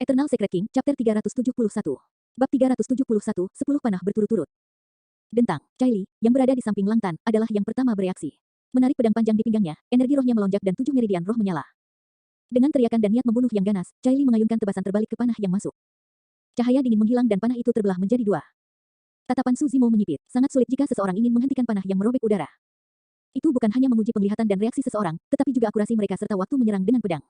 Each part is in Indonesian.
Eternal Secret King, Chapter 371. Bab 371, 10 panah berturut-turut. Dentang, Chai Li, yang berada di samping Langtan, adalah yang pertama bereaksi. Menarik pedang panjang di pinggangnya, energi rohnya melonjak dan 7 meridian roh menyala. Dengan teriakan dan niat membunuh yang ganas, Chai Li mengayunkan tebasan terbalik ke panah yang masuk. Cahaya dingin menghilang dan panah itu terbelah menjadi dua. Tatapan Su Zimo menyipit, sangat sulit jika seseorang ingin menghentikan panah yang merobek udara. Itu bukan hanya menguji penglihatan dan reaksi seseorang, tetapi juga akurasi mereka serta waktu menyerang dengan pedang.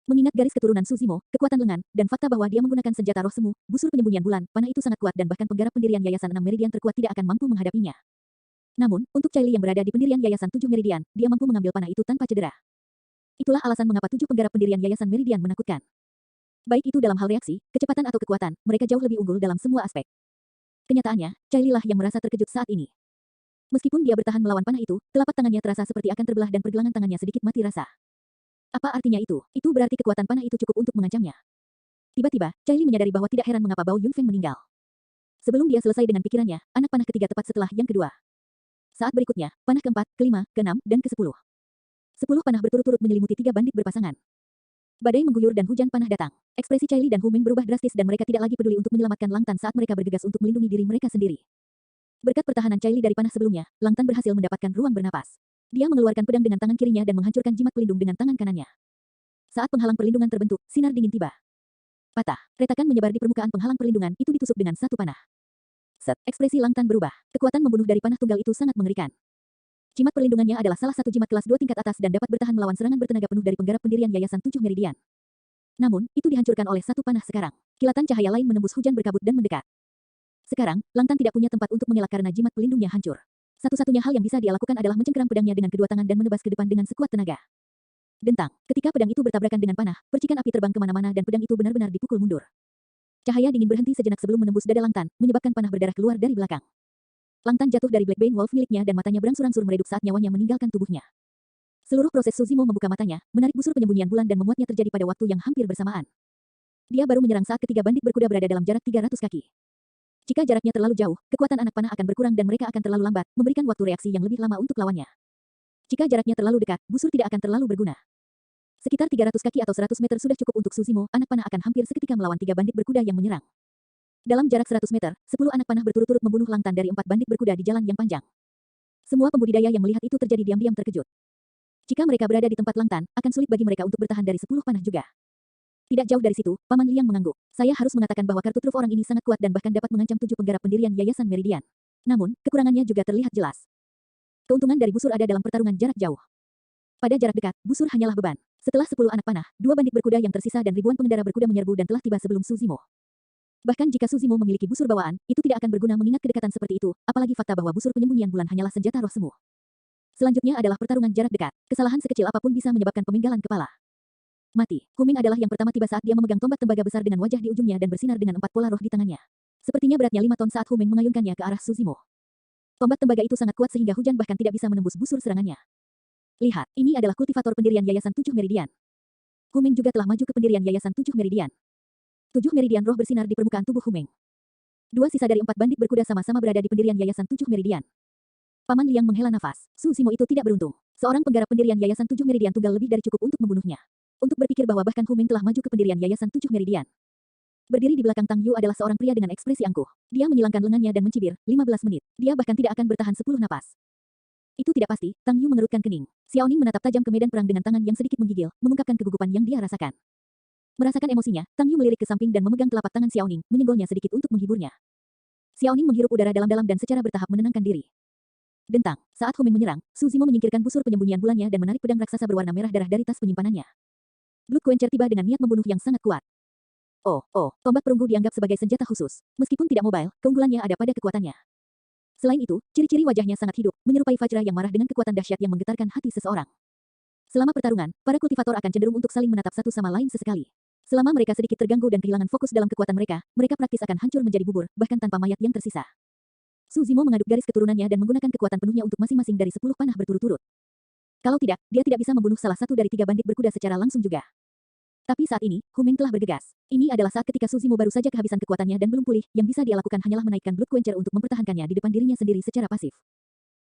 Mengingat garis keturunan Su Zimo, kekuatan lengan, dan fakta bahwa dia menggunakan senjata roh semu, busur penyembunyian bulan, panah itu sangat kuat dan bahkan penggarap pendirian Yayasan 6 Meridian terkuat tidak akan mampu menghadapinya. Namun, untuk Chai Li yang berada di pendirian Yayasan 7 Meridian, dia mampu mengambil panah itu tanpa cedera. Itulah alasan mengapa 7 penggarap pendirian Yayasan Meridian menakutkan. Baik itu dalam hal reaksi, kecepatan atau kekuatan, mereka jauh lebih unggul dalam semua aspek. Kenyataannya, Chai Li lah yang merasa terkejut saat ini. Meskipun dia bertahan melawan panah itu, telapak tangannya terasa seperti akan terbelah dan pergelangan tangannya sedikit mati rasa. Apa artinya itu? Itu berarti kekuatan panah itu cukup untuk mengancamnya. Tiba-tiba, Chai Li menyadari bahwa tidak heran mengapa Bao Yunfeng meninggal. Sebelum dia selesai dengan pikirannya, anak panah ketiga tepat setelah yang kedua. Saat berikutnya, panah keempat, kelima, keenam, dan ke-10. 10 panah berturut-turut menyelimuti 3 bandit berpasangan. Badai mengguyur dan hujan panah datang. Ekspresi Chai Li dan Hu Ming berubah drastis dan mereka tidak lagi peduli untuk menyelamatkan Langtan saat mereka bergegas untuk melindungi diri mereka sendiri. Berkat pertahanan Chai Li dari panah sebelumnya, Langtan berhasil mendapatkan ruang bernapas. Dia mengeluarkan pedang dengan tangan kirinya dan menghancurkan jimat pelindung dengan tangan kanannya. Saat penghalang perlindungan terbentuk, sinar dingin tiba. Patah, retakan menyebar di permukaan penghalang perlindungan itu ditusuk dengan satu panah. Set, ekspresi Langtan berubah. Kekuatan membunuh dari panah tunggal itu sangat mengerikan. Jimat perlindungannya adalah salah satu jimat kelas 2 tingkat atas dan dapat bertahan melawan serangan bertenaga penuh dari penggarap pendirian Yayasan 7 Meridian. Namun, itu dihancurkan oleh satu panah sekarang. Kilatan cahaya lain menembus hujan berkabut dan mendekat. Sekarang, Langtan tidak punya tempat untuk mengelak karena jimat pelindungnya hancur. Satu-satunya hal yang bisa dia lakukan adalah mencengkeram pedangnya dengan kedua tangan dan menebas ke depan dengan sekuat tenaga. Dentang, ketika pedang itu bertabrakan dengan panah, percikan api terbang kemana-mana dan pedang itu benar-benar dipukul mundur. Cahaya dingin berhenti sejenak sebelum menembus dada Langtan, menyebabkan panah berdarah keluar dari belakang. Langtan jatuh dari Blackbane Wolf miliknya dan matanya berangsur-angsur meredup saat nyawanya meninggalkan tubuhnya. Seluruh proses Su Zimo membuka matanya, menarik busur penyembunyian bulan dan memuatnya terjadi pada waktu yang hampir bersamaan. Dia baru menyerang saat ketiga bandit berkuda berada dalam jarak 300 kaki. Jika jaraknya terlalu jauh, kekuatan anak panah akan berkurang dan mereka akan terlalu lambat, memberikan waktu reaksi yang lebih lama untuk lawannya. Jika jaraknya terlalu dekat, busur tidak akan terlalu berguna. Sekitar 300 kaki atau 100 meter sudah cukup untuk Su Zimo, anak panah akan hampir seketika melawan 3 bandit berkuda yang menyerang. Dalam jarak 100 meter, 10 anak panah berturut-turut membunuh Langtan dari 4 bandit berkuda di jalan yang panjang. Semua pembudidaya yang melihat itu terjadi diam-diam terkejut. Jika mereka berada di tempat Langtan, akan sulit bagi mereka untuk bertahan dari 10 panah juga. Tidak jauh dari situ, Paman Liang mengangguk. Saya harus mengatakan bahwa kartu truf orang ini sangat kuat dan bahkan dapat mengancam 7 penggarap pendirian Yayasan Meridian. Namun, kekurangannya juga terlihat jelas. Keuntungan dari busur ada dalam pertarungan jarak jauh. Pada jarak dekat, busur hanyalah beban. Setelah 10 anak panah, 2 bandit berkuda yang tersisa dan ribuan pengendara berkuda menyerbu dan telah tiba sebelum Su Zimo. Bahkan jika Su Zimo memiliki busur bawaan, itu tidak akan berguna mengingat kedekatan seperti itu, apalagi fakta bahwa busur penyembunyian bulan hanyalah senjata roh semu. Selanjutnya adalah pertarungan jarak dekat. Kesalahan sekecil apapun bisa menyebabkan pemenggalan kepala. Mati. Hu Ming adalah yang pertama tiba saat dia memegang tombak tembaga besar dengan wajah di ujungnya dan bersinar dengan 4 pola roh di tangannya. Sepertinya beratnya 5 ton saat Hu Ming mengayunkannya ke arah Su Zimo. Tombak tembaga itu sangat kuat sehingga hujan bahkan tidak bisa menembus busur serangannya. Lihat, ini adalah kultivator pendirian Yayasan 7 Meridian. Hu Ming juga telah maju ke pendirian Yayasan 7 Meridian. 7 meridian roh bersinar di permukaan tubuh Hu Ming. 2 sisa dari 4 bandit berkuda sama-sama berada di pendirian Yayasan 7 Meridian. Paman Liang menghela nafas. Su Zimo itu tidak beruntung. Seorang penggarap pendirian Yayasan 7 Meridian tunggal lebih dari cukup untuk membunuhnya. Untuk berpikir bahwa bahkan Hu Ming telah maju ke pendirian Yayasan 7 Meridian. Berdiri di belakang Tang Yu adalah seorang pria dengan ekspresi angkuh. Dia menyilangkan lengannya dan mencibir, 15 menit. Dia bahkan tidak akan bertahan 10 napas. Itu tidak pasti, Tang Yu mengerutkan kening. Xiao Ning menatap tajam ke medan perang dengan tangan yang sedikit menggigil, mengungkapkan kegugupan yang dia rasakan. Merasakan emosinya, Tang Yu melirik ke samping dan memegang telapak tangan Xiao Ning, menyenggolnya sedikit untuk menghiburnya. Xiao Ning menghirup udara dalam-dalam dan secara bertahap menenangkan diri. Dentang, saat Hu Ming menyerang, Su Zimo menyingkirkan busur penyembunyian bulannya dan menarik pedang raksasa berwarna merah darah dari tas penyimpanannya. Blood Quencher tiba dengan niat membunuh yang sangat kuat. Oh, tombak perunggu dianggap sebagai senjata khusus. Meskipun tidak mobile, keunggulannya ada pada kekuatannya. Selain itu, ciri-ciri wajahnya sangat hidup, menyerupai Fajra yang marah dengan kekuatan dahsyat yang menggetarkan hati seseorang. Selama pertarungan, para kultivator akan cenderung untuk saling menatap satu sama lain sesekali. Selama mereka sedikit terganggu dan kehilangan fokus dalam kekuatan mereka, mereka praktis akan hancur menjadi bubur, bahkan tanpa mayat yang tersisa. Su Zimo mengaduk garis keturunannya dan menggunakan kekuatan penuhnya untuk masing-masing dari 10 panah berturut-turut. Kalau tidak, dia tidak bisa membunuh salah satu dari 3 bandit berkuda secara langsung juga. Tapi saat ini, Hu Ming telah bergegas. Ini adalah saat ketika Su Zimo baru saja kehabisan kekuatannya dan belum pulih, yang bisa dia lakukan hanyalah menaikkan Blood Quencher untuk mempertahankannya di depan dirinya sendiri secara pasif.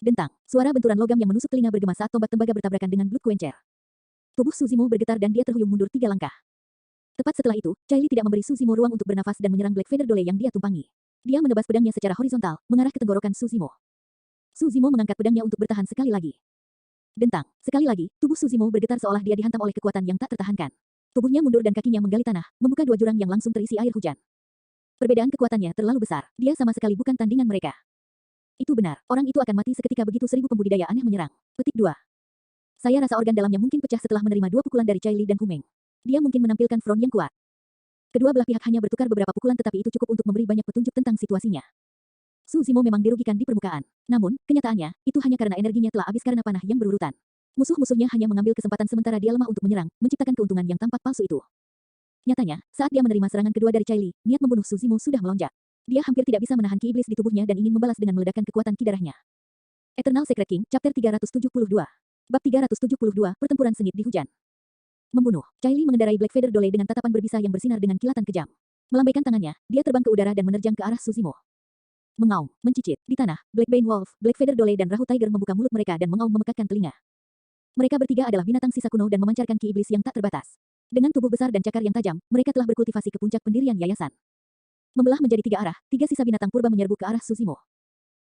Dentang, suara benturan logam yang menusuk telinga bergema saat tombak tembaga bertabrakan dengan Blood Quencher. Tubuh Su Zimo bergetar dan dia terhuyung mundur 3 langkah. Tepat setelah itu, Chai Li tidak memberi Suzimo ruang untuk bernafas dan menyerang Black Feather Dole yang dia tumpangi. Dia menebas pedangnya secara horizontal, mengarah ke tenggorokan Suzimo. Suzimo mengangkat pedangnya untuk bertahan sekali lagi. Dentang. Sekali lagi, tubuh Suzimo bergetar seolah dia dihantam oleh kekuatan yang tak tertahankan. Tubuhnya mundur dan kakinya menggali tanah, membuka dua jurang yang langsung terisi air hujan. Perbedaan kekuatannya terlalu besar. Dia sama sekali bukan tandingan mereka. Itu benar, orang itu akan mati seketika begitu 1000 pembudidaya aneh menyerang. Petik 2. Saya rasa organ dalamnya mungkin pecah setelah menerima 2 pukulan dari Chai Li dan Hu Meng. Dia mungkin menampilkan front yang kuat. Kedua belah pihak hanya bertukar beberapa pukulan tetapi itu cukup untuk memberi banyak petunjuk tentang situasinya. Suzimo memang dirugikan di permukaan. Namun, kenyataannya, itu hanya karena energinya telah habis karena panah yang berurutan. Musuh-musuhnya hanya mengambil kesempatan sementara dia lemah untuk menyerang, menciptakan keuntungan yang tampak palsu itu. Nyatanya, saat dia menerima serangan kedua dari Chai Li, niat membunuh Suzimo sudah melonjak. Dia hampir tidak bisa menahan ki iblis di tubuhnya dan ingin membalas dengan meledakkan kekuatan ki darahnya. Eternal Secret King, Chapter 372. Bab 372, Pertempuran Sengit di Hujan. Membunuh. Chai Li mengendarai Black Feather Dole dengan tatapan berbisa yang bersinar dengan kilatan kejam. Melambaikan tangannya, dia terbang ke udara dan menerjang ke arah Suzimo. Mengaum, mencicit. Di tanah, Black Bane Wolf, Black Feather Dole dan Rahu Tiger membuka mulut mereka dan mengaum memekakkan telinga. Mereka bertiga adalah binatang sisa kuno dan memancarkan ki iblis yang tak terbatas. Dengan tubuh besar dan cakar yang tajam, mereka telah berkultivasi ke puncak pendirian yayasan. Membelah menjadi 3 arah, 3 sisa binatang purba menyerbu ke arah Suzimo.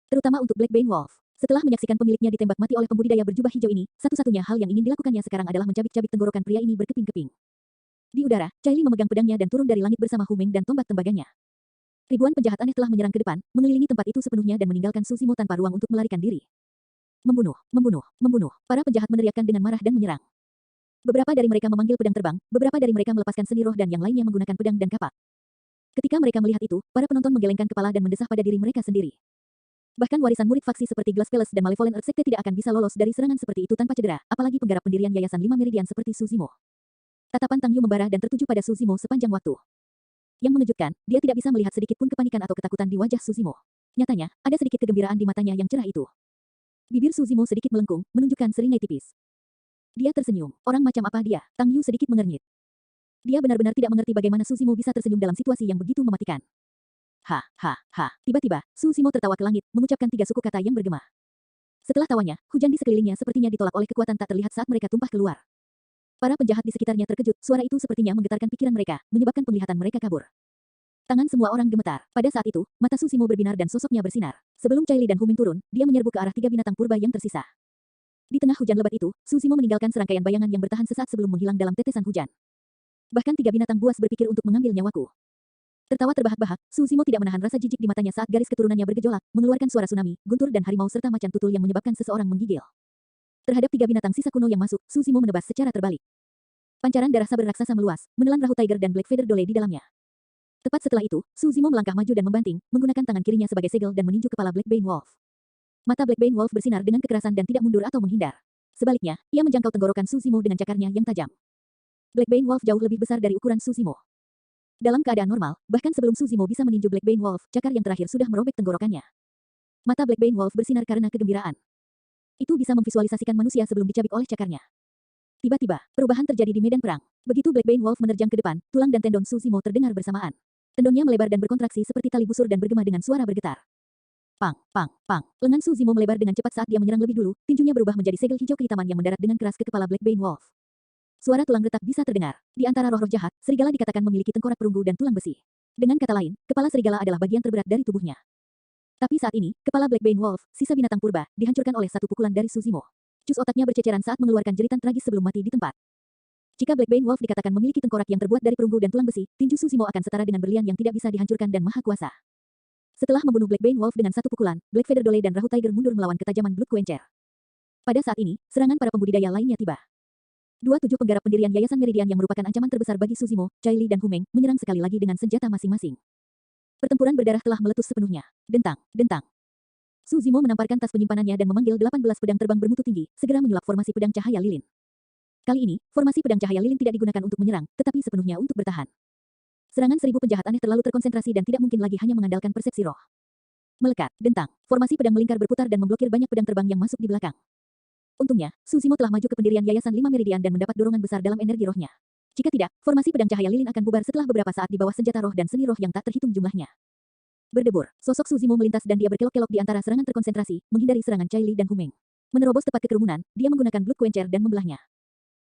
Terutama untuk Black Bane Wolf. Setelah menyaksikan pemiliknya ditembak mati oleh pembudidaya berjubah hijau ini, satu-satunya hal yang ingin dilakukannya sekarang adalah mencabik-cabik tenggorokan pria ini berkeping-keping. Di udara, Chai Li memegang pedangnya dan turun dari langit bersama Hu Meng dan tombak tembaganya. Ribuan penjahat aneh telah menyerang ke depan, mengelilingi tempat itu sepenuhnya dan meninggalkan Suzimo tanpa ruang untuk melarikan diri. Membunuh, membunuh, membunuh. Para penjahat meneriakkan dengan marah dan menyerang. Beberapa dari mereka memanggil pedang terbang, beberapa dari mereka melepaskan seni roh dan yang lainnya menggunakan pedang dan kapak. Ketika mereka melihat itu, para penonton menggelengkan kepala dan mendesah pada diri mereka sendiri. Bahkan warisan murid faksi seperti Glass Palace dan Malevolent Earth Sekte tidak akan bisa lolos dari serangan seperti itu tanpa cedera, apalagi penggarap pendirian Yayasan 5 Meridian seperti Suzimo. Tatapan Tang Yu membara dan tertuju pada Suzimo sepanjang waktu. Yang mengejutkan, dia tidak bisa melihat sedikit pun kepanikan atau ketakutan di wajah Suzimo. Nyatanya, ada sedikit kegembiraan di matanya yang cerah itu. Bibir Suzimo sedikit melengkung, menunjukkan seringai tipis. Dia tersenyum. Orang macam apa dia? Tang Yu sedikit mengernyit. Dia benar-benar tidak mengerti bagaimana Suzimo bisa tersenyum dalam situasi yang begitu mematikan. Ha, ha, ha. Tiba-tiba, Suzimo tertawa ke langit, mengucapkan 3 suku kata yang bergema. Setelah tawanya, hujan di sekelilingnya sepertinya ditolak oleh kekuatan tak terlihat saat mereka tumpah keluar. Para penjahat di sekitarnya terkejut, suara itu sepertinya menggetarkan pikiran mereka, menyebabkan penglihatan mereka kabur. Tangan semua orang gemetar. Pada saat itu, mata Suzimo berbinar dan sosoknya bersinar. Sebelum Chai Li dan Hu Meng turun, dia menyerbu ke arah 3 binatang purba yang tersisa. Di tengah hujan lebat itu, Suzimo meninggalkan serangkaian bayangan yang bertahan sesaat sebelum menghilang dalam tetesan hujan. Bahkan 3 binatang buas berpikir untuk mengambil nyawaku. Tertawa terbahak-bahak, Suzimo tidak menahan rasa jijik di matanya saat garis keturunannya bergejolak, mengeluarkan suara tsunami, guntur dan harimau serta macan tutul yang menyebabkan seseorang menggigil. Terhadap 3 binatang sisa kuno yang masuk, Suzimo menebas secara terbalik. Pancaran darah saber raksasa meluas, menelan Rahu Tiger dan Black Feather Dole di dalamnya. Tepat setelah itu, Suzimo melangkah maju dan membanting, menggunakan tangan kirinya sebagai segel dan meninju kepala Black Bane Wolf. Mata Black Bane Wolf bersinar dengan kekerasan dan tidak mundur atau menghindar. Sebaliknya, ia menjangkau tenggorokan Suzimo dengan cakarnya yang tajam. Black Bane Wolf jauh lebih besar dari ukuran Suzimo. Dalam keadaan normal, bahkan sebelum Suzimo bisa meninju Black Bane Wolf, cakar yang terakhir sudah merobek tenggorokannya. Mata Black Bane Wolf bersinar karena kegembiraan. Itu bisa memvisualisasikan manusia sebelum dicabik oleh cakarnya. Tiba-tiba, perubahan terjadi di medan perang. Begitu Black Bane Wolf menerjang ke depan, tulang dan tendon Suzimo terdengar bersamaan. Tendonnya melebar dan berkontraksi seperti tali busur dan bergema dengan suara bergetar. Pang, pang, pang. Lengan Suzimo melebar dengan cepat saat dia menyerang lebih dulu, tinjunya berubah menjadi segel hijau kehitaman yang mendarat dengan keras ke kepala Black Bane Wolf. Suara tulang retak bisa terdengar. Di antara roh-roh jahat, serigala dikatakan memiliki tengkorak perunggu dan tulang besi. Dengan kata lain, kepala serigala adalah bagian terberat dari tubuhnya. Tapi saat ini, kepala Black Bane Wolf, sisa binatang purba, dihancurkan oleh satu pukulan dari Suzimo. Cus otaknya berceceran saat mengeluarkan jeritan tragis sebelum mati di tempat. Jika Black Bane Wolf dikatakan memiliki tengkorak yang terbuat dari perunggu dan tulang besi, tinju Suzimo akan setara dengan berlian yang tidak bisa dihancurkan dan maha kuasa. Setelah membunuh Black Bane Wolf dengan satu pukulan, Black Feather Dole dan Rahu Tiger mundur melawan ketajaman Blood Quencher. Pada saat ini, serangan para pembudidaya lainnya tiba. 27 penggarap pendirian Yayasan Meridian yang merupakan ancaman terbesar bagi Suzimo, Chai Li dan Hu Meng, menyerang sekali lagi dengan senjata masing-masing. Pertempuran berdarah telah meletus sepenuhnya. Dentang, dentang. Suzimo menamparkan tas penyimpanannya dan memanggil 18 pedang terbang bermutu tinggi, segera menyulap formasi pedang cahaya lilin. Kali ini, formasi pedang cahaya lilin tidak digunakan untuk menyerang, tetapi sepenuhnya untuk bertahan. Serangan 1000 penjahat aneh terlalu terkonsentrasi dan tidak mungkin lagi hanya mengandalkan persepsi roh. Melekat, dentang. Formasi pedang melingkar berputar dan memblokir banyak pedang terbang yang masuk di belakang. Untungnya, Suzimo telah maju ke pendirian Yayasan 5 Meridian dan mendapat dorongan besar dalam energi rohnya. Jika tidak, formasi pedang cahaya lilin akan bubar setelah beberapa saat di bawah senjata roh dan seni roh yang tak terhitung jumlahnya. Berdebur, sosok Suzimo melintas dan dia berkelok-kelok di antara serangan terkonsentrasi, menghindari serangan Chai Li dan Hu Meng. Menerobos tepat ke kerumunan, dia menggunakan Blood Quencher dan membelahnya.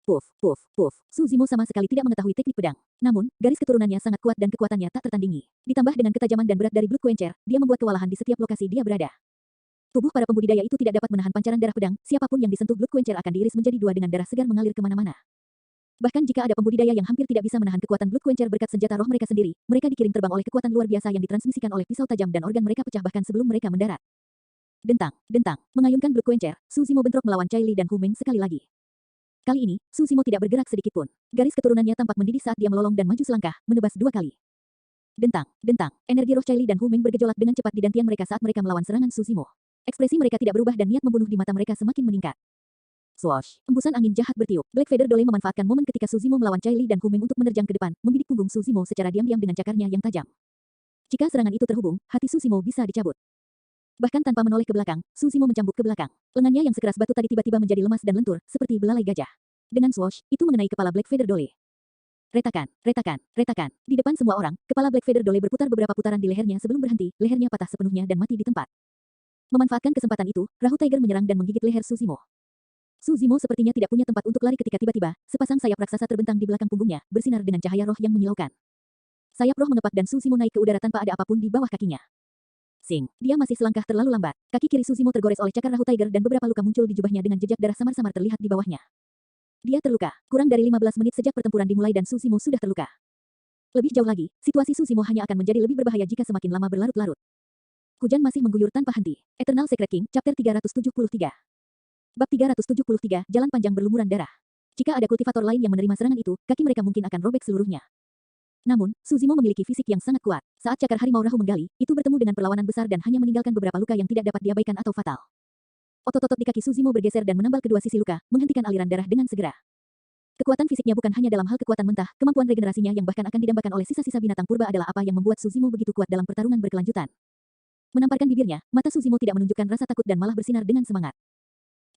Puff, puff, puff. Su Zimo sama sekali tidak mengetahui teknik pedang. Namun, garis keturunannya sangat kuat dan kekuatannya tak tertandingi. Ditambah dengan ketajaman dan berat dari Blood Quencher, dia membuat kewalahan di setiap lokasi dia berada. Tubuh para pembudidaya itu tidak dapat menahan pancaran darah pedang, siapapun yang disentuh Blood Quencher akan diiris menjadi dua dengan darah segar mengalir kemana-mana. Bahkan jika ada pembudidaya yang hampir tidak bisa menahan kekuatan Blood Quencher berkat senjata roh mereka sendiri, mereka dikirim terbang oleh kekuatan luar biasa yang ditransmisikan oleh pisau tajam dan organ mereka pecah bahkan sebelum mereka mendarat. Dentang, dentang, mengayunkan Blood Quencher, Su Zimo bentrok melawan Chai Li dan Hu Meng sekali lagi. Kali ini, Su Zimo tidak bergerak sedikit pun. Garis keturunannya tampak mendidih saat dia melolong dan maju selangkah, menebas dua kali. Dentang, dentang, energi roh Chai Li dan Hu Meng bergejolak dengan cepat di dantian mereka saat mereka melawan serangan Su Zimo. Ekspresi mereka tidak berubah dan niat membunuh di mata mereka semakin meningkat. Swoosh, embusan angin jahat bertiup. Black Feather Dole memanfaatkan momen ketika Su Zimo melawan Chai Li dan Hu Meng untuk menerjang ke depan, membidik punggung Su Zimo secara diam-diam dengan cakarnya yang tajam. Jika serangan itu terhubung, hati Su Zimo bisa dicabut. Bahkan tanpa menoleh ke belakang, Su Zimo mencambuk ke belakang. Lengannya yang sekeras batu tadi tiba-tiba menjadi lemas dan lentur, seperti belalai gajah. Dengan swoosh, itu mengenai kepala Black Feather Dole. Retakan, retakan, retakan. Di depan semua orang, kepala Black Feather Dole berputar beberapa putaran di lehernya sebelum berhenti, lehernya patah sepenuhnya dan mati di tempat. Memanfaatkan kesempatan itu, Rahu Tiger menyerang dan menggigit leher Su Zimo. Su Zimo sepertinya tidak punya tempat untuk lari ketika tiba-tiba, sepasang sayap raksasa terbentang di belakang punggungnya, bersinar dengan cahaya roh yang menyilaukan. Sayap roh mengepak dan Su Zimo naik ke udara tanpa ada apapun di bawah kakinya. Sing, dia masih selangkah terlalu lambat. Kaki kiri Su Zimo tergores oleh cakar Rahu Tiger dan beberapa luka muncul di jubahnya dengan jejak darah samar-samar terlihat di bawahnya. Dia terluka. Kurang dari 15 menit sejak pertempuran dimulai dan Su Zimo sudah terluka. Lebih jauh lagi, situasi Su Zimo hanya akan menjadi lebih berbahaya jika semakin lama berlarut-larut. Hujan masih mengguyur tanpa henti. Eternal Secret King, Chapter 373. Bab 373, Jalan Panjang Berlumuran Darah. Jika ada kultivator lain yang menerima serangan itu, kaki mereka mungkin akan robek seluruhnya. Namun, Su Zimo memiliki fisik yang sangat kuat. Saat cakar harimau Rahu menggali, itu bertemu dengan perlawanan besar dan hanya meninggalkan beberapa luka yang tidak dapat diabaikan atau fatal. Otot-otot di kaki Su Zimo bergeser dan menambal kedua sisi luka, menghentikan aliran darah dengan segera. Kekuatan fisiknya bukan hanya dalam hal kekuatan mentah, kemampuan regenerasinya yang bahkan akan didambakan oleh sisa-sisa binatang purba adalah apa yang membuat Su Zimo begitu kuat dalam pertarungan berkelanjutan. Menamparkan bibirnya, mata Su Zimo tidak menunjukkan rasa takut dan malah bersinar dengan semangat.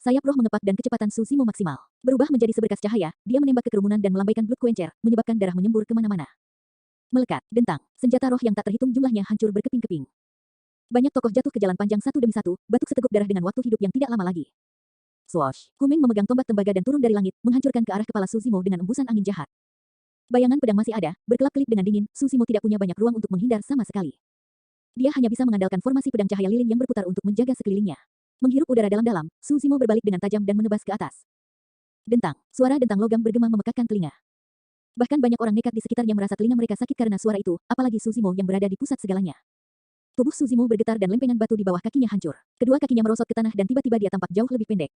Sayap roh mengepak dan kecepatan Su Zimo maksimal. Berubah menjadi seberkas cahaya, dia menembak ke kerumunan dan melambaikan Blood Quencher, menyebabkan darah menyembur kemana-mana. Melekat, dentang, senjata roh yang tak terhitung jumlahnya hancur berkeping-keping. Banyak tokoh jatuh ke jalan panjang satu demi satu, batuk seteguk darah dengan waktu hidup yang tidak lama lagi. Swoosh, Hu Meng memegang tombak tembaga dan turun dari langit, menghancurkan ke arah kepala Su Zimo dengan embusan angin jahat. Bayangan pedang masih ada, berkelap-kelip dengan dingin, Su Zimo tidak punya banyak ruang untuk menghindar sama sekali. Dia hanya bisa mengandalkan formasi pedang cahaya lilin yang berputar untuk menjaga sekelilingnya. Menghirup udara dalam-dalam, Su Zimo berbalik dengan tajam dan menebas ke atas. Dentang, suara dentang logam bergema memekakkan telinga. Bahkan banyak orang nekat di sekitarnya merasa telinga mereka sakit karena suara itu, apalagi Su Zimo yang berada di pusat segalanya. Tubuh Su Zimo bergetar dan lempengan batu di bawah kakinya hancur. Kedua kakinya merosot ke tanah dan tiba-tiba dia tampak jauh lebih pendek.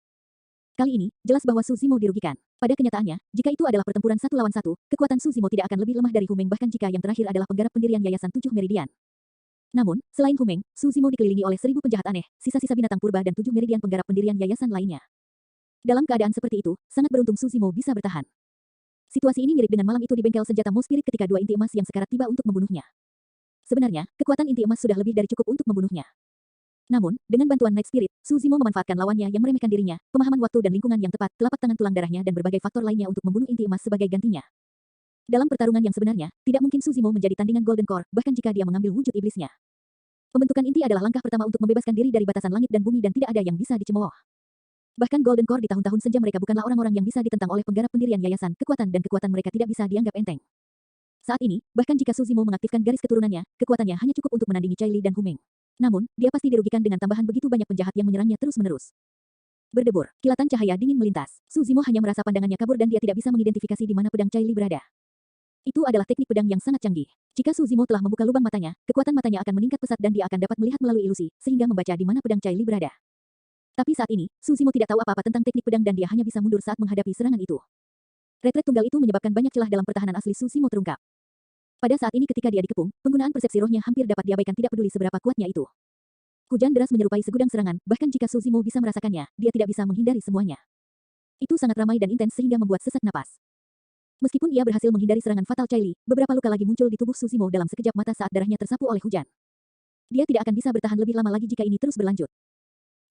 Kali ini, jelas bahwa Su Zimo dirugikan. Pada kenyataannya, jika itu adalah pertempuran satu lawan satu, kekuatan Su Zimo tidak akan lebih lemah dari Hu Meng bahkan jika yang terakhir adalah penggarap pendirian Yayasan Tujuh Meridian. Namun, selain Hu Meng, Su Zimo dikelilingi oleh 1000 penjahat aneh, sisa-sisa binatang purba dan 7 meridian penggarap pendirian yayasan lainnya. Dalam keadaan seperti itu, sangat beruntung Su Zimo bisa bertahan. Situasi ini mirip dengan malam itu di bengkel senjata Mo Spirit ketika dua inti emas yang sekarat tiba untuk membunuhnya. Sebenarnya, kekuatan inti emas sudah lebih dari cukup untuk membunuhnya. Namun, dengan bantuan Night Spirit, Su Zimo memanfaatkan lawannya yang meremehkan dirinya, pemahaman waktu dan lingkungan yang tepat, telapak tangan tulang darahnya dan berbagai faktor lainnya untuk membunuh inti emas sebagai gantinya. Dalam pertarungan yang sebenarnya, tidak mungkin Su Zimo menjadi tandingan Golden Core, bahkan jika dia mengambil wujud iblisnya. Pembentukan inti adalah langkah pertama untuk membebaskan diri dari batasan langit dan bumi dan tidak ada yang bisa dicemooh. Bahkan Golden Core di tahun-tahun senja mereka bukanlah orang-orang yang bisa ditentang oleh penggarap pendirian yayasan, kekuatan dan kekuatan mereka tidak bisa dianggap enteng. Saat ini, bahkan jika Su Zimo mengaktifkan garis keturunannya, kekuatannya hanya cukup untuk menandingi Chai Li dan Hu Meng. Namun, dia pasti dirugikan dengan tambahan begitu banyak penjahat yang menyerangnya terus-menerus. Berdebur, kilatan cahaya dingin melintas. Su Zimo hanya merasa pandangannya kabur dan dia tidak bisa mengidentifikasi di mana pedang Chai Li berada. Itu adalah teknik pedang yang sangat canggih. Jika Su Zimo telah membuka lubang matanya, kekuatan matanya akan meningkat pesat dan dia akan dapat melihat melalui ilusi, sehingga membaca di mana pedang Chai Li berada. Tapi saat ini, Su Zimo tidak tahu apa-apa tentang teknik pedang dan dia hanya bisa mundur saat menghadapi serangan itu. Retret tunggal itu menyebabkan banyak celah dalam pertahanan asli Su Zimo terungkap. Pada saat ini ketika dia dikepung, penggunaan persepsi rohnya hampir dapat diabaikan tidak peduli seberapa kuatnya itu. Hujan deras menyerupai segudang serangan, bahkan jika Su Zimo bisa merasakannya, dia tidak bisa menghindari semuanya. Itu sangat ramai dan intens sehingga membuat sesak napas. Meskipun ia berhasil menghindari serangan fatal Chai Li, beberapa luka lagi muncul di tubuh Su Zimo dalam sekejap mata saat darahnya tersapu oleh hujan. Dia tidak akan bisa bertahan lebih lama lagi jika ini terus berlanjut.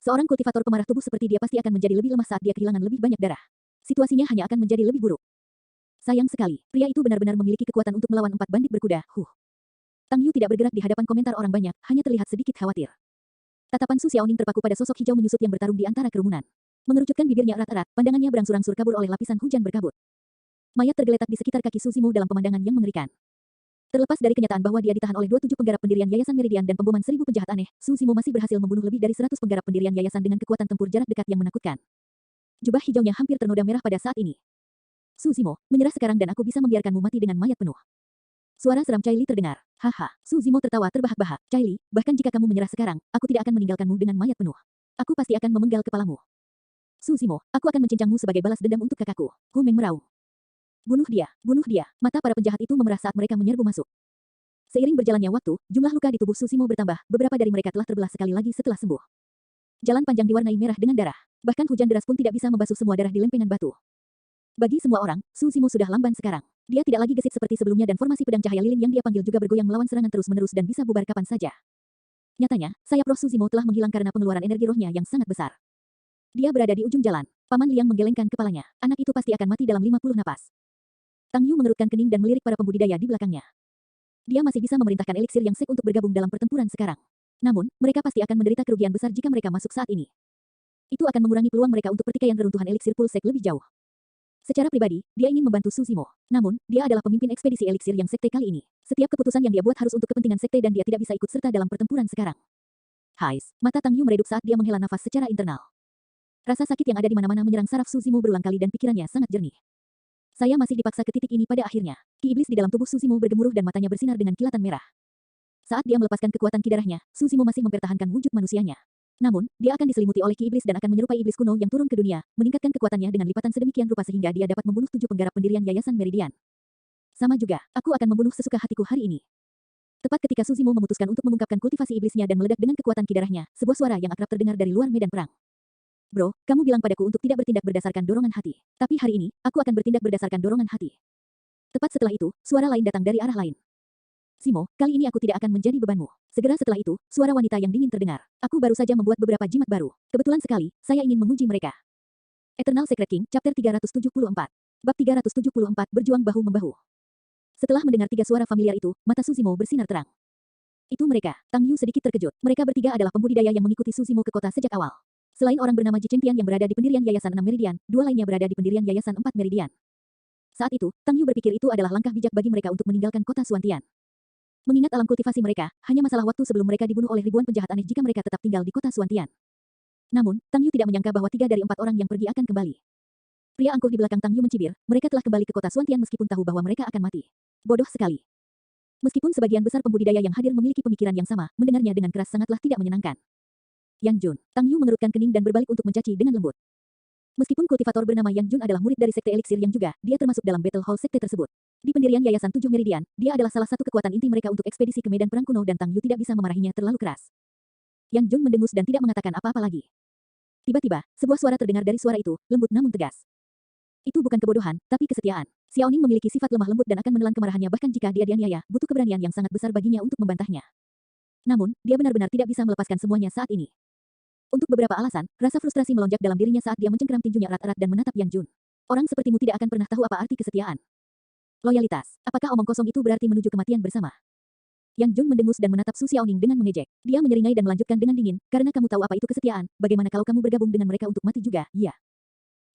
Seorang kultivator pemarah tubuh seperti dia pasti akan menjadi lebih lemah saat dia kehilangan lebih banyak darah. Situasinya hanya akan menjadi lebih buruk. Sayang sekali, pria itu benar-benar memiliki kekuatan untuk melawan 4 bandit berkuda. Tang Yu tidak bergerak di hadapan komentar orang banyak, hanya terlihat sedikit khawatir. Tatapan Su Xiaoning terpaku pada sosok hijau menyusut yang bertarung di antara kerumunan. Mengerucutkan bibirnya erat-erat, pandangannya berangsur-angsur kabur oleh lapisan hujan berkabut. Mayat tergeletak di sekitar kaki Suzimo dalam pemandangan yang mengerikan. Terlepas dari kenyataan bahwa dia ditahan oleh 27 penggarap pendirian Yayasan Meridian dan pemboman 1000 penjahat aneh, Suzimo masih berhasil membunuh lebih dari 100 penggarap pendirian yayasan dengan kekuatan tempur jarak dekat yang menakutkan. Jubah hijaunya hampir ternoda merah pada saat ini. Suzimo, menyerah sekarang dan aku bisa membiarkanmu mati dengan mayat penuh. Suara seram Chai Li terdengar. Haha, Suzimo tertawa terbahak-bahak. Chai Li, bahkan jika kamu menyerah sekarang, aku tidak akan meninggalkanmu dengan mayat penuh. Aku pasti akan memenggal kepalamu. Suzimo, aku akan mencincangmu sebagai balas dendam untuk kakakku. Hu Meng meraung. Bunuh dia, bunuh dia. Mata para penjahat itu memerah saat mereka menyerbu masuk. Seiring berjalannya waktu, jumlah luka di tubuh Suzimo bertambah, beberapa dari mereka telah terbelah sekali lagi setelah sembuh. Jalan panjang diwarnai merah dengan darah. Bahkan hujan deras pun tidak bisa membasuh semua darah di lempengan batu. Bagi semua orang, Suzimo sudah lamban sekarang. Dia tidak lagi gesit seperti sebelumnya dan formasi pedang cahaya lilin yang dia panggil juga bergoyang melawan serangan terus-menerus dan bisa bubar kapan saja. Nyatanya, sayap roh Suzimo telah menghilang karena pengeluaran energi rohnya yang sangat besar. Dia berada di ujung jalan. Paman Liang menggelengkan kepalanya. Anak itu pasti akan mati dalam 50 napas. Tang Yu mengerutkan kening dan melirik para pembudidaya di belakangnya. Dia masih bisa memerintahkan eliksir yang sek untuk bergabung dalam pertempuran sekarang. Namun, mereka pasti akan menderita kerugian besar jika mereka masuk saat ini. Itu akan mengurangi peluang mereka untuk pertikaian reruntuhan eliksir pulsek lebih jauh. Secara pribadi, dia ingin membantu Suzimo. Namun, dia adalah pemimpin ekspedisi eliksir yang sekte kali ini. Setiap keputusan yang dia buat harus untuk kepentingan sekte dan dia tidak bisa ikut serta dalam pertempuran sekarang. Hais, mata Tang Yu meredup saat dia menghela nafas secara internal. Rasa sakit yang ada di mana-mana menyerang saraf Suzimo berulang kali dan pikirannya sangat jernih. Saya masih dipaksa ke titik ini pada akhirnya. Ki iblis di dalam tubuh Suzimo bergemuruh dan matanya bersinar dengan kilatan merah. Saat dia melepaskan kekuatan ki darahnya, Suzimo masih mempertahankan wujud manusianya. Namun, dia akan diselimuti oleh ki iblis dan akan menyerupai iblis kuno yang turun ke dunia, meningkatkan kekuatannya dengan lipatan sedemikian rupa sehingga dia dapat membunuh 7 penggarap pendirian Yayasan Meridian. Sama juga, aku akan membunuh sesuka hatiku hari ini. Tepat ketika Suzimo memutuskan untuk mengungkapkan kultivasi iblisnya dan meledak dengan kekuatan ki darahnya, sebuah suara yang akrab terdengar dari luar medan perang. Bro, kamu bilang padaku untuk tidak bertindak berdasarkan dorongan hati. Tapi hari ini, aku akan bertindak berdasarkan dorongan hati. Tepat setelah itu, suara lain datang dari arah lain. Simo, kali ini aku tidak akan menjadi bebanmu. Segera setelah itu, suara wanita yang dingin terdengar. Aku baru saja membuat beberapa jimat baru. Kebetulan sekali, saya ingin menguji mereka. Eternal Secret King, Chapter 374. Bab 374 berjuang bahu-membahu. Setelah mendengar tiga suara familiar itu, mata Suzimo bersinar terang. Itu mereka. Tang Yu sedikit terkejut. Mereka bertiga adalah pembudidaya yang mengikuti Suzimo ke kota sejak awal. Selain orang bernama Ji Chengtian yang berada di pendirian Yayasan 6 Meridian, dua lainnya berada di pendirian Yayasan 4 Meridian. Saat itu, Tang Yu berpikir itu adalah langkah bijak bagi mereka untuk meninggalkan kota Suantian. Mengingat alam kultivasi mereka, hanya masalah waktu sebelum mereka dibunuh oleh ribuan penjahat aneh jika mereka tetap tinggal di kota Suantian. Namun, Tang Yu tidak menyangka bahwa 3 dari 4 orang yang pergi akan kembali. Pria angkuh di belakang Tang Yu mencibir, mereka telah kembali ke kota Suantian meskipun tahu bahwa mereka akan mati. Bodoh sekali. Meskipun sebagian besar pembudidaya yang hadir memiliki pemikiran yang sama, mendengarnya dengan keras sangatlah tidak menyenangkan. Yang Jun, Tang Yu mengerutkan kening dan berbalik untuk mencaci dengan lembut. Meskipun kultivator bernama Yang Jun adalah murid dari sekte eliksir yang juga, dia termasuk dalam battle hall sekte tersebut. Di pendirian Yayasan 7 Meridian, dia adalah salah satu kekuatan inti mereka untuk ekspedisi ke medan perang kuno dan Tang Yu tidak bisa memarahinya terlalu keras. Yang Jun mendengus dan tidak mengatakan apa-apa lagi. Tiba-tiba, sebuah suara terdengar dari suara itu, lembut namun tegas. Itu bukan kebodohan, tapi kesetiaan. Xiaoning memiliki sifat lemah lembut dan akan menelan kemarahannya bahkan jika dia dianiaya, butuh keberanian yang sangat besar baginya untuk membantahnya. Namun, dia benar-benar tidak bisa melepaskan semuanya saat ini. Untuk beberapa alasan, rasa frustrasi melonjak dalam dirinya saat dia mencengkeram tinjunya erat-erat dan menatap Yang Jun. Orang sepertimu tidak akan pernah tahu apa arti kesetiaan. Loyalitas. Apakah omong kosong itu berarti menuju kematian bersama? Yang Jun mendengus dan menatap Su Xiaoning dengan mengejek. Dia menyeringai dan melanjutkan dengan dingin, karena kamu tahu apa itu kesetiaan, bagaimana kalau kamu bergabung dengan mereka untuk mati juga, iya.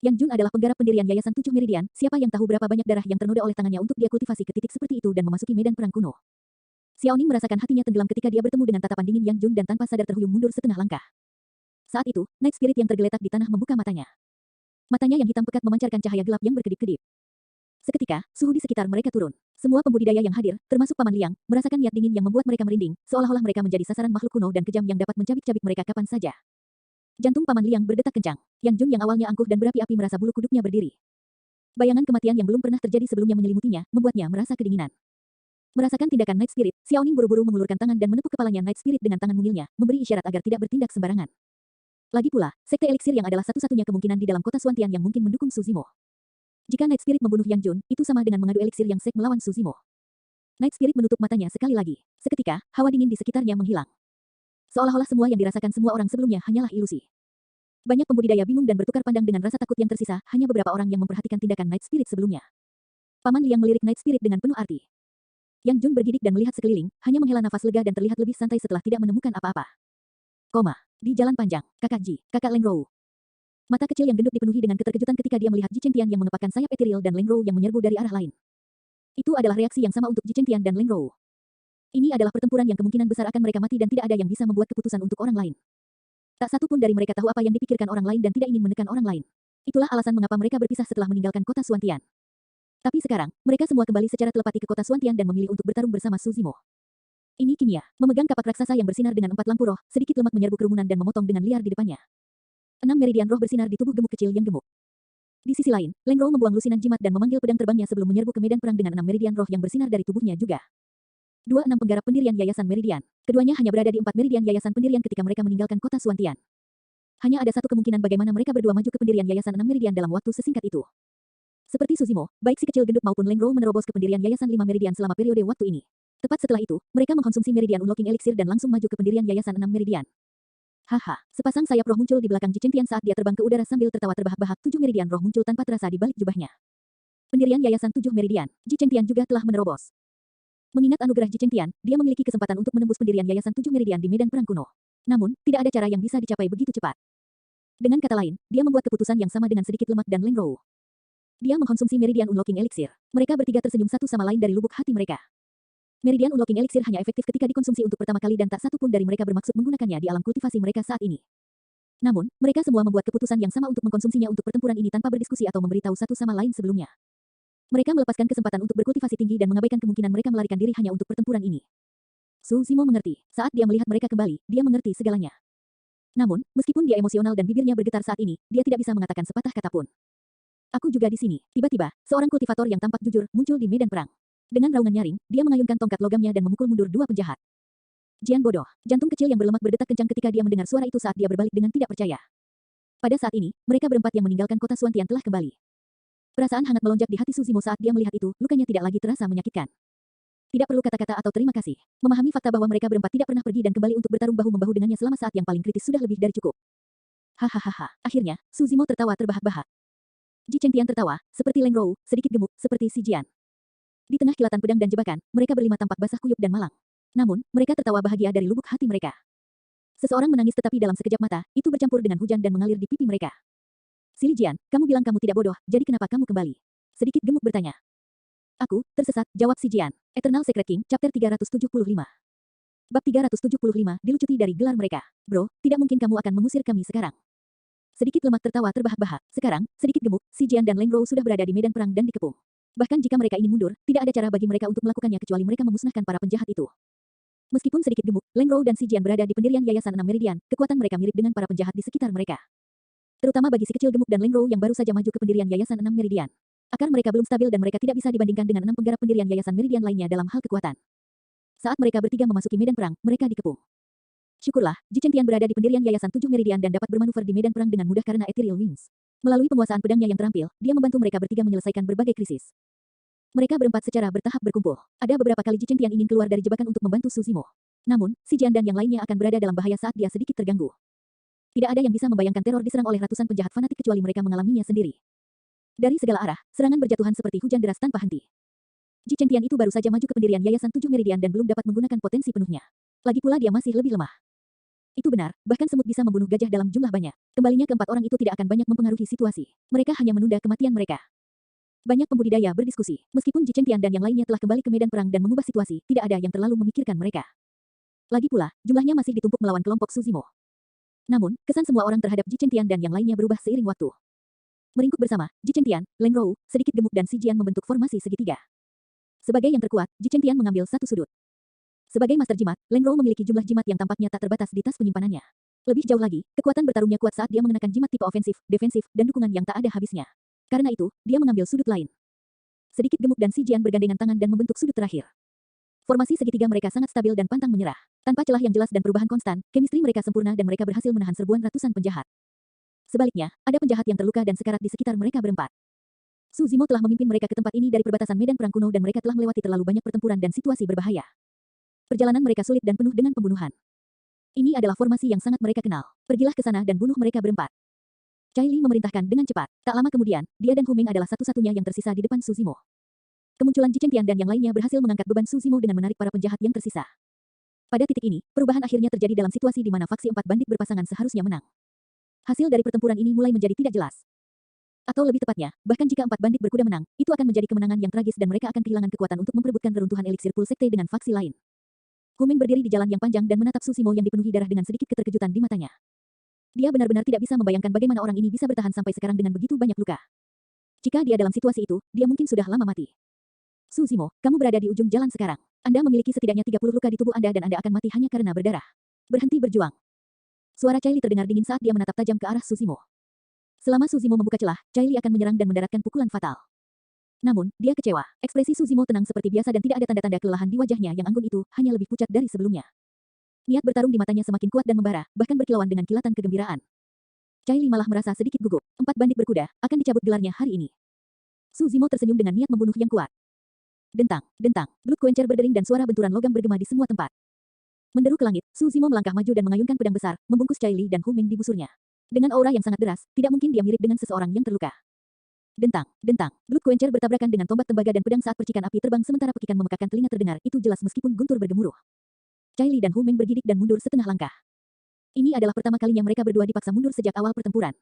Yang Jun adalah penggarap pendirian Yayasan 7 Meridian, siapa yang tahu berapa banyak darah yang ternoda oleh tangannya untuk dia kultivasi ke titik seperti itu dan memasuki medan perang kuno. Xiaoning merasakan hatinya tenggelam ketika dia bertemu dengan tatapan dingin Yang Jun dan tanpa sadar terhuyung mundur setengah langkah. Saat itu, Night Spirit yang tergeletak di tanah membuka matanya. Matanya yang hitam pekat memancarkan cahaya gelap yang berkedip-kedip. Seketika, suhu di sekitar mereka turun. Semua pembudidaya yang hadir, termasuk Paman Liang, merasakan niat dingin yang membuat mereka merinding, seolah-olah mereka menjadi sasaran makhluk kuno dan kejam yang dapat mencabik-cabik mereka kapan saja. Jantung Paman Liang berdetak kencang. Yang Jun yang awalnya angkuh dan berapi-api merasa bulu kuduknya berdiri. Bayangan kematian yang belum pernah terjadi sebelumnya menyelimutinya, membuatnya merasa kedinginan. Merasakan tindakan Night Spirit, Xiaoning buru-buru mengulurkan tangan dan menepuk kepalanya Night Spirit dengan tangan mungilnya, memberi isyarat agar tidak bertindak sembarangan. Lagi pula, sekte eliksir yang adalah satu-satunya kemungkinan di dalam kota Suantian yang mungkin mendukung Suzimo. Jika Night Spirit membunuh Yang Jun, itu sama dengan mengadu eliksir yang sek melawan Suzimo. Night Spirit menutup matanya sekali lagi. Seketika, hawa dingin di sekitarnya menghilang. Seolah-olah semua yang dirasakan semua orang sebelumnya hanyalah ilusi. Banyak pembudidaya bingung dan bertukar pandang dengan rasa takut yang tersisa, hanya beberapa orang yang memperhatikan tindakan Night Spirit sebelumnya. Paman Liang melirik Night Spirit dengan penuh arti. Yang Jun bergidik dan melihat sekeliling, hanya menghela nafas lega dan terlihat lebih santai setelah tidak menemukan apa-apa. Koma. Di jalan panjang, Kakak Ji, Kakak Leng Rou. Mata kecil yang gendut dipenuhi dengan keterkejutan ketika dia melihat Ji Chengtian yang mengepakkan sayap etiril dan Leng Rou yang menyerbu dari arah lain. Itu adalah reaksi yang sama untuk Ji Chengtian dan Leng Rou. Ini adalah pertempuran yang kemungkinan besar akan mereka mati dan tidak ada yang bisa membuat keputusan untuk orang lain. Tak satu pun dari mereka tahu apa yang dipikirkan orang lain dan tidak ingin menekan orang lain. Itulah alasan mengapa mereka berpisah setelah meninggalkan kota Suantian. Tapi sekarang, mereka semua kembali secara telepati ke kota Suantian dan memilih untuk bertarung bersama Su Zimo. Ini kimia, memegang kapak raksasa yang bersinar dengan 4 lampu roh, sedikit lemak menyerbu kerumunan dan memotong dengan liar di depannya. 6 meridian roh bersinar di tubuh gemuk kecil yang gemuk. Di sisi lain, Leng Rou membuang lusinan jimat dan memanggil pedang terbangnya sebelum menyerbu ke medan perang dengan 6 meridian roh yang bersinar dari tubuhnya juga. 26 penggarap pendirian Yayasan Meridian. Keduanya hanya berada di 4 meridian Yayasan Pendirian ketika mereka meninggalkan kota Suantian. Hanya ada satu kemungkinan bagaimana mereka berdua maju ke pendirian Yayasan 6 Meridian dalam waktu sesingkat itu. Seperti Su Zimo, baik si kecil gendut maupun Leng Rou menerobos ke pendirian Yayasan 5 Meridian selama periode waktu ini. Tepat setelah itu, mereka mengkonsumsi Meridian Unlocking Elixir dan langsung maju ke pendirian Yayasan 6 Meridian. Haha, sepasang sayap roh muncul di belakang Ji Chengtian saat dia terbang ke udara sambil tertawa terbahak-bahak. 7 Meridian roh muncul tanpa terasa di balik jubahnya. Pendirian Yayasan 7 Meridian, Ji Chengtian juga telah menerobos. Mengingat anugerah Ji Chengtian, dia memiliki kesempatan untuk menembus pendirian Yayasan 7 Meridian di medan perang kuno. Namun, tidak ada cara yang bisa dicapai begitu cepat. Dengan kata lain, dia membuat keputusan yang sama dengan sedikit lemak dan Leng Rou. Dia mengkonsumsi Meridian Unlocking Elixir. Mereka bertiga tersenyum satu sama lain dari lubuk hati mereka. Meridian Unlocking Elixir hanya efektif ketika dikonsumsi untuk pertama kali dan tak satu pun dari mereka bermaksud menggunakannya di alam kultivasi mereka saat ini. Namun, mereka semua membuat keputusan yang sama untuk mengkonsumsinya untuk pertempuran ini tanpa berdiskusi atau memberitahu satu sama lain sebelumnya. Mereka melepaskan kesempatan untuk berkultivasi tinggi dan mengabaikan kemungkinan mereka melarikan diri hanya untuk pertempuran ini. Su Zimo mengerti. Saat dia melihat mereka kembali, dia mengerti segalanya. Namun, meskipun dia emosional dan bibirnya bergetar saat ini, dia tidak bisa mengatakan sepatah kata pun. Aku juga di sini. Tiba-tiba, seorang kultivator yang tampak jujur muncul di medan perang. Dengan raungan nyaring, dia mengayunkan tongkat logamnya dan memukul mundur 2 penjahat. Jian bodoh. Jantung kecil yang berlemak berdetak kencang ketika dia mendengar suara itu saat dia berbalik dengan tidak percaya. Pada saat ini, mereka berempat yang meninggalkan kota Suantian telah kembali. Perasaan hangat melonjak di hati Su Zimo saat dia melihat itu, lukanya tidak lagi terasa menyakitkan. Tidak perlu kata-kata atau terima kasih. Memahami fakta bahwa mereka berempat tidak pernah pergi dan kembali untuk bertarung bahu-membahu dengannya selama saat yang paling kritis sudah lebih dari cukup. Hahaha. Akhirnya, Su Zimo tertawa terbahak-bahak. Ji Chengtian tertawa, seperti Leng Rou, sedikit gemuk, seperti si Jian. Di tengah kilatan pedang dan jebakan, mereka berlima tampak basah kuyup dan malang. Namun, mereka tertawa bahagia dari lubuk hati mereka. Seseorang menangis tetapi dalam sekejap mata, itu bercampur dengan hujan dan mengalir di pipi mereka. Si Jian, kamu bilang kamu tidak bodoh, jadi kenapa kamu kembali? Sedikit gemuk bertanya. Aku, tersesat, jawab si Jian. Eternal Secret King, chapter 375. Bab 375, dilucuti dari gelar mereka. Bro, tidak mungkin kamu akan mengusir kami sekarang. Sedikit lemak tertawa terbahak-bahak. Sekarang, sedikit gemuk, si Jian dan Leng Rou sudah berada di medan perang dan dikepung. Bahkan jika mereka ingin mundur, tidak ada cara bagi mereka untuk melakukannya kecuali mereka memusnahkan para penjahat itu. Meskipun sedikit gemuk, Leng Rou dan si Jian berada di pendirian Yayasan 6 Meridian, kekuatan mereka mirip dengan para penjahat di sekitar mereka. Terutama bagi si kecil gemuk dan Leng Rou yang baru saja maju ke pendirian Yayasan 6 Meridian. Akar mereka belum stabil dan mereka tidak bisa dibandingkan dengan 6 penggarap pendirian Yayasan Meridian lainnya dalam hal kekuatan. Saat mereka bertiga memasuki medan perang, mereka dikepung. Syukurlah, Ji Chengtian berada di pendirian Yayasan 7 Meridian dan dapat bermanuver di medan perang dengan mudah karena Ethereal Wings. Melalui penguasaan pedangnya yang terampil, dia membantu mereka bertiga menyelesaikan berbagai krisis. Mereka berempat secara bertahap berkumpul. Ada beberapa kali Ji Chengtian ingin keluar dari jebakan untuk membantu Su Zimo. Namun, si Jian dan yang lainnya akan berada dalam bahaya saat dia sedikit terganggu. Tidak ada yang bisa membayangkan teror diserang oleh ratusan penjahat fanatik kecuali mereka mengalaminya sendiri. Dari segala arah, serangan berjatuhan seperti hujan deras tanpa henti. Ji Chengtian itu baru saja maju ke pendirian Yayasan 7 Meridian dan belum dapat menggunakan potensi penuhnya. Lagi pula dia masih lebih lemah. Itu benar, bahkan semut bisa membunuh gajah dalam jumlah banyak. Kembalinya keempat orang itu tidak akan banyak mempengaruhi situasi. Mereka hanya menunda kematian mereka. Banyak pembudidaya berdiskusi. Meskipun Ji Chengtian dan yang lainnya telah kembali ke medan perang dan mengubah situasi, tidak ada yang terlalu memikirkan mereka. Lagi pula, jumlahnya masih ditumpuk melawan kelompok Su Zimo. Namun, kesan semua orang terhadap Ji Chengtian dan yang lainnya berubah seiring waktu. Meringkuk bersama, Ji Chengtian, Leng Rou, sedikit gemuk dan si Jian membentuk formasi segitiga. Sebagai yang terkuat, Ji Chengtian mengambil satu sudut. Sebagai master jimat, Leng Rou memiliki jumlah jimat yang tampaknya tak terbatas di tas penyimpanannya. Lebih jauh lagi, kekuatan bertarungnya kuat saat dia mengenakan jimat tipe ofensif, defensif, dan dukungan yang tak ada habisnya. Karena itu, dia mengambil sudut lain. Sedikit gemuk dan si Jian bergandengan tangan dan membentuk sudut terakhir. Formasi segitiga mereka sangat stabil dan pantang menyerah. Tanpa celah yang jelas dan perubahan konstan, chemistry mereka sempurna dan mereka berhasil menahan serbuan ratusan penjahat. Sebaliknya, ada penjahat yang terluka dan sekarat di sekitar mereka berempat. Su Zimo telah memimpin mereka ke tempat ini dari perbatasan medan perang kuno dan mereka telah melewati terlalu banyak pertempuran dan situasi berbahaya. Perjalanan mereka sulit dan penuh dengan pembunuhan. Ini adalah formasi yang sangat mereka kenal. Pergilah ke sana dan bunuh mereka berempat. Chai Li memerintahkan dengan cepat. Tak lama kemudian, dia dan Hu Ming adalah satu-satunya yang tersisa di depan Su Zimo. Kemunculan Ji Chengtian dan yang lainnya berhasil mengangkat beban Su Zimo dengan menarik para penjahat yang tersisa. Pada titik ini, perubahan akhirnya terjadi dalam situasi di mana faksi 4 bandit berpasangan seharusnya menang. Hasil dari pertempuran ini mulai menjadi tidak jelas. Atau lebih tepatnya, bahkan jika 4 bandit berkuda menang, itu akan menjadi kemenangan yang tragis dan mereka akan kehilangan kekuatan untuk memperebutkan reruntuhan eliksir pul sekte dengan faksi lain. Humeng berdiri di jalan yang panjang dan menatap Susimo yang dipenuhi darah dengan sedikit keterkejutan di matanya. Dia benar-benar tidak bisa membayangkan bagaimana orang ini bisa bertahan sampai sekarang dengan begitu banyak luka. Jika dia dalam situasi itu, dia mungkin sudah lama mati. Susimo, kamu berada di ujung jalan sekarang. Anda memiliki setidaknya 30 luka di tubuh Anda dan Anda akan mati hanya karena berdarah. Berhenti berjuang. Suara Chai Li terdengar dingin saat dia menatap tajam ke arah Susimo. Selama Susimo membuka celah, Chai Li akan menyerang dan mendaratkan pukulan fatal. Namun, dia kecewa. Ekspresi Susimo tenang seperti biasa dan tidak ada tanda-tanda kelelahan di wajahnya yang anggun itu, hanya lebih pucat dari sebelumnya. Niat bertarung di matanya semakin kuat dan membara, bahkan berkilauan dengan kilatan kegembiraan. Chai Li malah merasa sedikit gugup. 4 bandit berkuda, akan dicabut gelarnya hari ini. Susimo tersenyum dengan niat membunuh yang kuat. Dentang, dentang, Blood Quencher berdering dan suara benturan logam bergema di semua tempat. Menderu ke langit, Susimo melangkah maju dan mengayunkan pedang besar, membungkus Chai Li dan Humeng di busurnya. Dengan aura yang sangat deras, tidak mungkin dia mirip dengan seseorang yang terluka. Dentang, dentang, Blood Quencher bertabrakan dengan tombak tembaga dan pedang saat percikan api terbang sementara pekikan memekakkan telinga terdengar, itu jelas meskipun guntur bergemuruh. Chai Li dan Humeng bergidik dan mundur setengah langkah. Ini adalah pertama kalinya mereka berdua dipaksa mundur sejak awal pertempuran.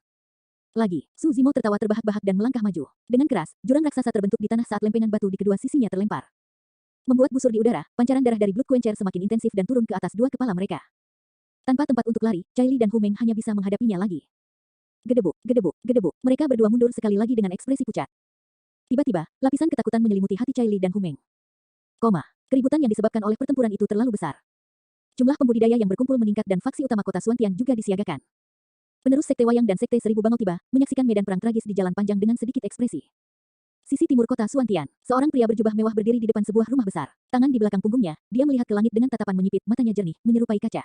Lagi, Susimo tertawa terbahak-bahak dan melangkah maju. Dengan keras, jurang raksasa terbentuk di tanah saat lempengan batu di kedua sisinya terlempar. Membuat busur di udara, pancaran darah dari Blood Quencher semakin intensif dan turun ke atas dua kepala mereka. Tanpa tempat untuk lari, Chai Li dan Humeng hanya bisa menghadapinya lagi. Gedebuk, gedebuk, gedebuk. Mereka berdua mundur sekali lagi dengan ekspresi pucat. Tiba-tiba, lapisan ketakutan menyelimuti hati Chai Li dan Humeng. Keributan yang disebabkan oleh pertempuran itu terlalu besar. Jumlah pembudidaya yang berkumpul meningkat dan faksi utama kota Suantian juga disiagakan. Penerus Sekte Wayang dan Sekte Seribu Bangau tiba, menyaksikan medan perang tragis di jalan panjang dengan sedikit ekspresi. Sisi timur kota Suantian, seorang pria berjubah mewah berdiri di depan sebuah rumah besar. Tangan di belakang punggungnya, dia melihat ke langit dengan tatapan menyipit, matanya jernih, menyerupai kaca.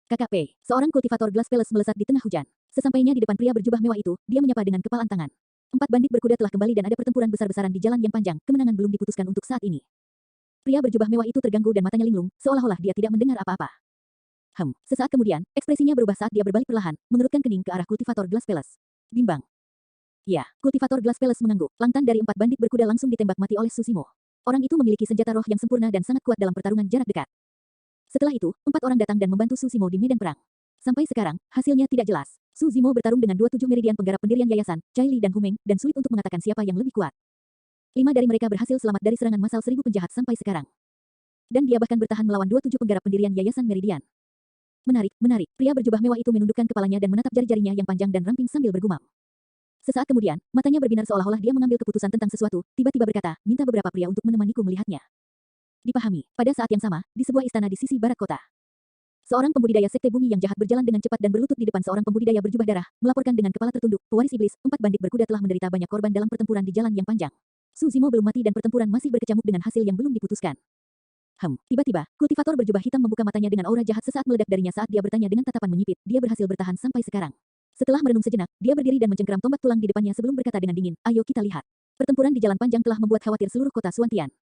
KKP, seorang kultivator Glass Palace melesat di tengah hujan. Sesampainya di depan pria berjubah mewah itu, dia menyapa dengan kepalan tangan. 4 bandit berkuda telah kembali dan ada pertempuran besar-besaran di jalan yang panjang, kemenangan belum diputuskan untuk saat ini. Pria berjubah mewah itu terganggu dan matanya linglung, seolah-olah dia tidak mendengar apa-apa. Sesaat kemudian, ekspresinya berubah saat dia berbalik perlahan, mengerutkan kening ke arah kultivator Glass Palace. Bimbang. Ya, kultivator Glass Palace mengangguk. Langtan dari 4 bandit berkuda langsung ditembak mati oleh Susimo. Orang itu memiliki senjata roh yang sempurna dan sangat kuat dalam pertarungan jarak dekat. Setelah itu, 4 orang datang dan membantu Susimo di medan perang. Sampai sekarang, hasilnya tidak jelas. Susimo bertarung dengan 27 meridian penggarap pendirian yayasan, Chai Li dan Humeng, dan sulit untuk mengatakan siapa yang lebih kuat. 5 dari mereka berhasil selamat dari serangan massal 1000 penjahat sampai sekarang. Dan dia bahkan bertahan melawan 27 penggarap pendirian yayasan Meridian. Menarik, menarik. Pria berjubah mewah itu menundukkan kepalanya dan menatap jari-jarinya yang panjang dan ramping sambil bergumam. Sesaat kemudian, matanya berbinar seolah-olah dia mengambil keputusan tentang sesuatu, tiba-tiba berkata, minta beberapa pria untuk menemaniku melihatnya. Dipahami, pada saat yang sama, di sebuah istana di sisi barat kota. Seorang pembudidaya sekte bumi yang jahat berjalan dengan cepat dan berlutut di depan seorang pembudidaya berjubah darah, melaporkan dengan kepala tertunduk, pewaris iblis, 4 bandit berkuda telah menderita banyak korban dalam pertempuran di jalan yang panjang. Susimo belum mati dan pertempuran masih berkecamuk dengan hasil yang belum diputuskan. Tiba-tiba, kultivator berjubah hitam membuka matanya dengan aura jahat sesaat meledak darinya saat dia bertanya dengan tatapan menyipit, dia berhasil bertahan sampai sekarang. Setelah merenung sejenak, dia berdiri dan mencengkeram tombak tulang di depannya sebelum berkata dengan dingin, ayo kita lihat. Pertempuran di jalan panjang telah membuat khawatir seluruh kota Suantian.